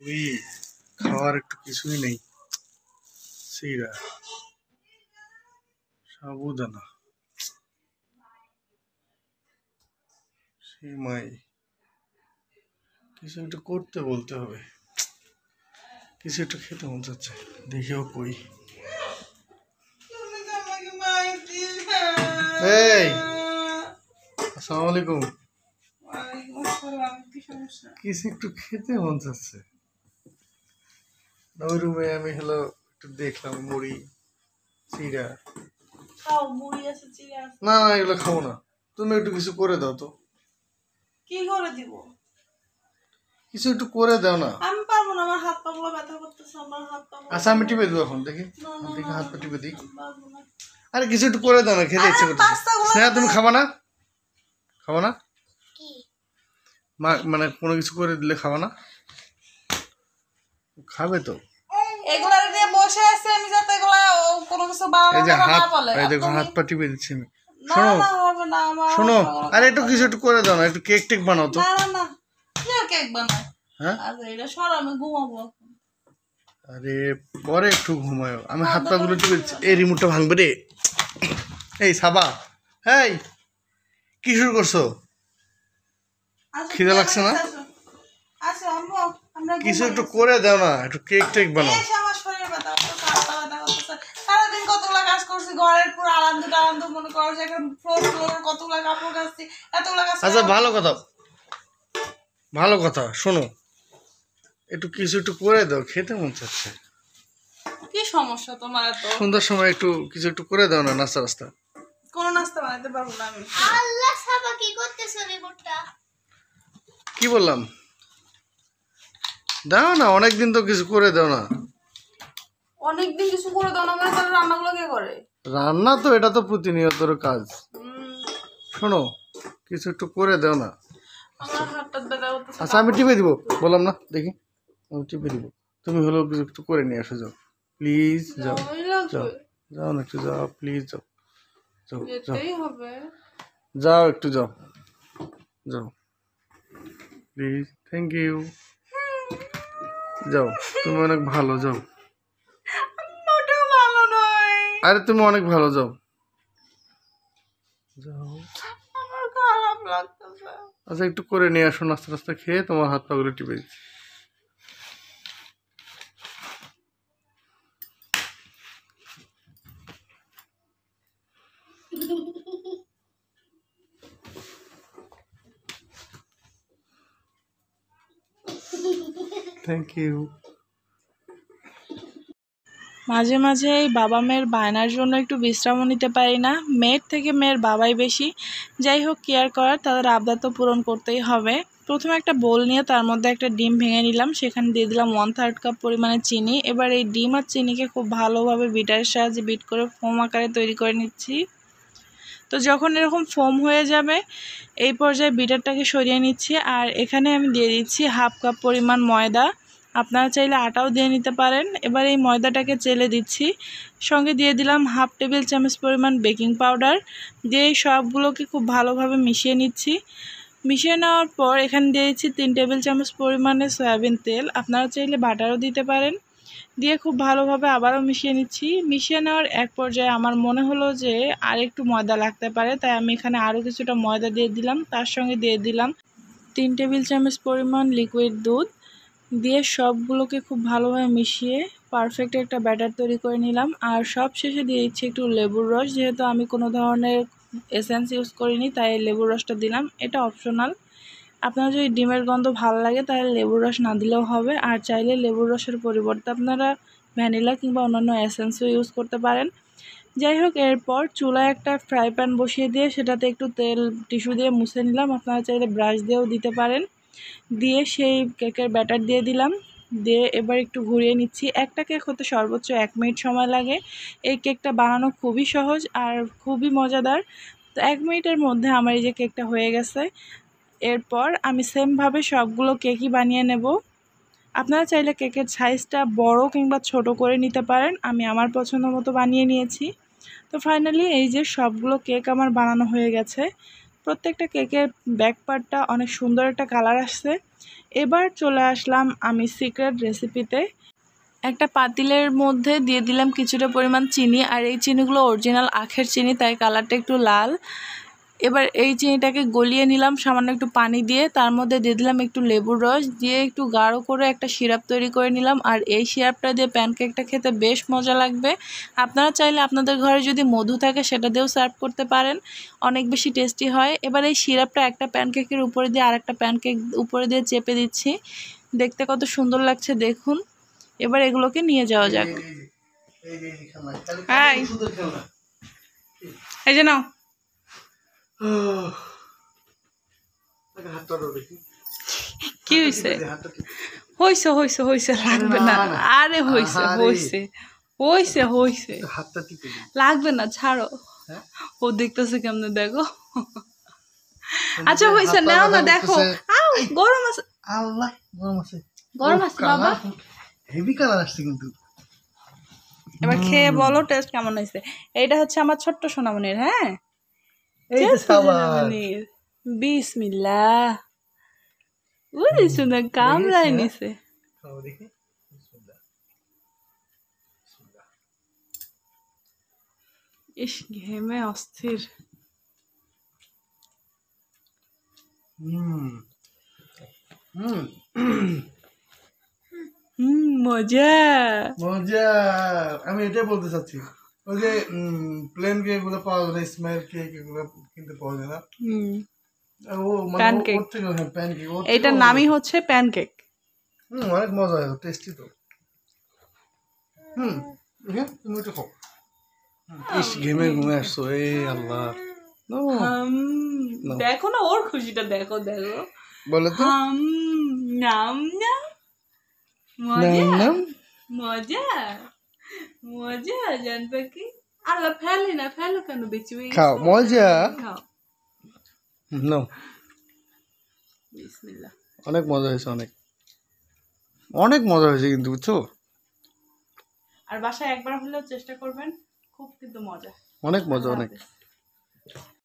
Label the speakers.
Speaker 1: ওই খাওয়ার একটু কিছুই নেই। সিরা, সাবুদানা, সিমাই, কিছু একটু করতে বলতে হবে। কিছু একটু খেতে মন চাচ্ছে, দেখেও কই। এই আসসালামু আলাইকুম। কিছু একটু খেতে মন চাচ্ছে। ওই রুমে আমি হলো একটু দেখলাম মুড়ি, চিড়া। না না, এগুলো খাবো না। তুমি একটু কিছু করে দাও তো।
Speaker 2: কি করে দিব?
Speaker 1: কিছু একটু করে দাও না।
Speaker 2: আমি পারবো না, আমার হাত পাগুলো ব্যথা করতেছে, আমার হাত পাগুলো।
Speaker 1: আচ্ছা আমি টিপে দেবো এখন, দেখি দেখি হাত পা টিপে দিই।
Speaker 2: পারবো না।
Speaker 1: আরে কিছু একটু করে দাও না, খেতে ইচ্ছে করছে। স্নেহা তুমি খাবা না? খাবা না?
Speaker 2: কি?
Speaker 1: মানে কোনো কিছু করে দিলে খাবা না? খাবে তো।
Speaker 2: এগুলা দিয়ে বসে আছে, আমি যাতে এগুলা কোনো কিছু বানানো না বলে।
Speaker 1: এই দেখো হাত পা টিপে দিচ্ছি আমি।
Speaker 2: না না হবে না আমার।
Speaker 1: শোনো, আরে একটু কিছু একটু করে দাও না, একটু কেক টেক বানাও তো।
Speaker 2: না না না, কি কেক বানাই?
Speaker 1: হ্যাঁ
Speaker 2: আচ্ছা এটা সর, আমি ঘুমাবো।
Speaker 1: আরে পরে একটু ঘুমায়ো, আমি হাত পা গুলো টিপে দিচ্ছি। এই রিমোটটা ভাঙবে রে। এই সাবা, হেই কি শুরু করছো? খিদে লাগছে না?
Speaker 2: আচ্ছা আম্মু, আমরা
Speaker 1: কিছু একটু করে দাও না, একটু কেক টেক বানাও।
Speaker 2: এই আমার শরীরে ব্যথা করতেছে, হাত পা ব্যথা করতেছে। সারাদিন কতগুলা কাজ করছি, ঘরের পুরো আরাম মনে করো যে একটা ফ্লোর কতগুলা কাপড় কাচছি, এতগুলা কাজ।
Speaker 1: আচ্ছা ভালো কথা শোনো, একটু কিছু একটু করে দাও, খেতে মন চাচ্ছে।
Speaker 2: কি সমস্যা তোমার? এত
Speaker 1: সন্ধ্যার সময় একটু কিছু একটু করে দাও না, নাস্তা রাস্তা।
Speaker 2: কোনো নাস্তা বানাইতে পারবো না আমি।
Speaker 3: আল্লাহ সাবা কি করতেছো রিপোর্টটা?
Speaker 1: কি বললাম? দাও না, অনেকদিন তো কিছু করে দাও না।
Speaker 2: অনেকদিন কিছু করে দাও না মানে তাহলে রান্নাগুলো কে করে?
Speaker 1: রান্না তো এটা তো প্রতিনিয়তর কাজ। শোনো, কিছু একটু করে দাও না।
Speaker 2: আমার হাতটা ব্যথা করতেছে।
Speaker 1: আচ্ছা আমি টিপে দিব, বললাম না, দেখি আমি টিপে দিব। তুমি হলো কিছু একটু করে নিয়ে আসো, যাও প্লিজ, যাও যাও যাও না, একটু যাও প্লিজ, যাও যাও যাও
Speaker 2: যেতেই হবে।
Speaker 1: যাও একটু যাও যাও প্লিজ, থ্যাংক ইউ। যাও, তুমি অনেক ভালো, যাও।
Speaker 2: ওটাও ভালো নয়।
Speaker 1: আরে তুমি অনেক ভালো, যাও যাও।
Speaker 2: আমার খারাপ লাগতেছে।
Speaker 1: আচ্ছা একটু করে নিয়ে আসো, নাস্তা টাস্তা খেয়ে তোমার হাত পাগুলো টিপে দিচ্ছি। Thank you.
Speaker 2: মাঝে মাঝে এই বাবা মেয়ের বায়নার জন্য একটু বিশ্রামও নিতে পারি না। মেয়ের থেকে মেয়ের বাবাই বেশি। যাই হোক, কেয়ার করার, তাদের আবদার তো পূরণ করতেই হবে। প্রথমে একটা বোল নিয়ে তার মধ্যে একটা ডিম ভেঙে নিলাম, সেখানে দিয়ে দিলাম 1/3 কাপ পরিমাণে চিনি। এবার এই ডিম আর চিনিকে খুব ভালোভাবে বিটারের সাহায্যে বিট করে ফোম আকারে তৈরি করে নিচ্ছি। তো যখন এরকম ফোম হয়ে যাবে, এই পর্যায়ে বিটারটাকে সরিয়ে নিচ্ছি। আর এখানে আমি দিয়ে দিচ্ছি 1/2 কাপ পরিমাণ ময়দা। আপনারা চাইলে আটাও দিয়ে নিতে পারেন। এবার এই ময়দাটাকে চেলে দিচ্ছি। সঙ্গে দিয়ে দিলাম 1/2 টেবিল চামচ পরিমাণ বেকিং পাউডার। দিয়ে এই সবগুলোকে খুব ভালোভাবে মিশিয়ে নিচ্ছি। মিশিয়ে নেওয়ার পর এখানে দিয়ে দিচ্ছি 3 টেবিল চামচ পরিমাণে সয়াবিন তেল। আপনারা চাইলে বাটারও দিতে পারেন। দিয়ে খুব ভালোভাবে আবারও মিশিয়ে নিচ্ছি। মিশিয়ে নেওয়ার এক পর্যায়ে আমার মনে হলো যে আর একটু ময়দা লাগতে পারে, তাই আমি এখানে আরও কিছুটা ময়দা দিয়ে দিলাম। তার সঙ্গে দিয়ে দিলাম 3 টেবিল চামচ পরিমাণ লিকুইড দুধ। দিয়ে সবগুলোকে খুব ভালোভাবে মিশিয়ে পারফেক্ট একটা ব্যাটার তৈরি করে নিলাম। আর সব শেষে দিয়ে দিচ্ছি একটু লেবুর রস। যেহেতু আমি কোনো ধরনের এসেন্স ইউজ করিনি, তাই লেবুর রসটা দিলাম। এটা অপশনাল। আপনার যদি ডিমের গন্ধ ভালো লাগে তাহলে লেবুর রস না দিলেও হবে। আর চাইলে লেবুর রসের পরিবর্তে আপনারা ভ্যানিলা কিংবা অন্যান্য এসেন্সও ইউজ করতে পারেন। যাই হোক, এরপর চুলায় একটা ফ্রাই প্যান বসিয়ে দিয়ে সেটাতে একটু তেল টিস্যু দিয়ে মুছে নিলাম। আপনারা চাইলে ব্রাশ দিয়েও দিতে পারেন। দিয়ে সেই কেকের ব্যাটার দিয়ে দিলাম। দিয়ে এবার একটু ঘুরিয়ে নিচ্ছি। একটা কেক হতে সর্বোচ্চ 1 মিনিট সময় লাগে। এই কেকটা বানানো খুবই সহজ আর খুবই মজাদার। তো 1 মিনিটের মধ্যে আমার এই যে কেকটা হয়ে গেছে। এরপর আমি সেমভাবে সবগুলো কেকই বানিয়ে নেব। আপনারা চাইলে কেকের সাইজটা বড় কিংবা ছোট করে নিতে পারেন। আমি আমার পছন্দ মতো বানিয়ে নিয়েছি। তো ফাইনালি এই যে সবগুলো কেক আমার বানানো হয়ে গেছে। প্রত্যেকটা কেকের ব্যাক পার্টটা অনেক সুন্দর একটা কালার আসছে। এবার চলে আসলাম আমি সিক্রেট রেসিপিতে। একটা পাতিলের মধ্যে দিয়ে দিলাম কিছুটা পরিমাণ চিনি, আর এই চিনিগুলো অরিজিনাল আখের চিনি, তাই কালারটা একটু লাল। এবার এই চিনিটাকে গলিয়ে নিলাম সামান্য একটু পানি দিয়ে, তার মধ্যে দিয়ে দিলাম একটু লেবুর রস দিয়ে একটু গাঢ় করে একটা সিরাপ তৈরি করে নিলাম। আর এই সিরাপটা দিয়ে প্যানকেকটা খেতে বেশ মজা লাগবে। আপনারা চাইলে আপনাদের ঘরে যদি মধু থাকে সেটা দিয়েও সার্ভ করতে পারেন, অনেক বেশি টেস্টি হয়। এবার এই সিরাপটা একটা প্যানকেকের উপরে দিয়ে আরেকটা প্যানকেক উপরে দিয়ে চেপে দিচ্ছি, দেখতে কত সুন্দর লাগছে দেখুন। এবার এগুলোকে নিয়ে যাওয়া যাক। এই এই যে নাও, কি হয়েছে? হইছে হইছে হইছে, লাগবে না। আরে হইছে হইছে হইছে হইছে, লাগবে না, ছাড়ো। ও দেখতেছে কেমনে, দেখো। আচ্ছা হইছে, নাও না, দেখো। আউ গরম আছে,
Speaker 1: আল্লাহ গরম আছে,
Speaker 2: গরম আছে বাবা।
Speaker 1: হেভি কালার আসছে কিন্তু।
Speaker 2: এবার খেয়ে বলো টেস্ট কেমন হয়েছে। এইটা হচ্ছে আমার ছোট্ট সোনামণির, হ্যাঁ
Speaker 1: এই যে সাবান,
Speaker 2: সোনামণির। বিসমিল্লাহ। উরে সুন্দর কামড়ায় নিছে।
Speaker 1: খাও দেখি।
Speaker 2: ইস, ঘেমে অস্থির।
Speaker 1: হুম হুম
Speaker 2: মজা।
Speaker 1: মজা। আমি এটাই বলতে চাচ্ছি, ওই যে প্লেন কেক গুলো পাওয়া যায় না, স্মাইল কেক এগুলো কিনতে পাওয়া যায় না। ও মানে
Speaker 2: Pancake.
Speaker 1: ওর থেকে, হ্যাঁ প্যানকেক,
Speaker 2: এইটার নামই হচ্ছে প্যানকেক।
Speaker 1: অনেক মজা হয়, টেস্টি তো। তুমি ওটা খাও। ইস, ঘেমে ঘুমে আসছো, এই আল্লাহ। No.
Speaker 2: দেখো না ওর খুশিটা, দেখো দেখো।
Speaker 1: বলে তো,
Speaker 2: নাম না, মজা মজা মজা। জানবে কি, আল্লাহ ফেলে না, ফেলো কেন, বেঁচে
Speaker 1: খাও মজা।
Speaker 2: খাও।
Speaker 1: নো,
Speaker 2: বিসমিল্লাহ।
Speaker 1: অনেক মজা হয়েছে, অনেক অনেক মজা হয়েছে কিন্তু, বুঝছো।
Speaker 2: আর বাসায় একবার হলেও চেষ্টা করবেন, খুব কিন্তু মজা,
Speaker 1: অনেক মজা, অনেক।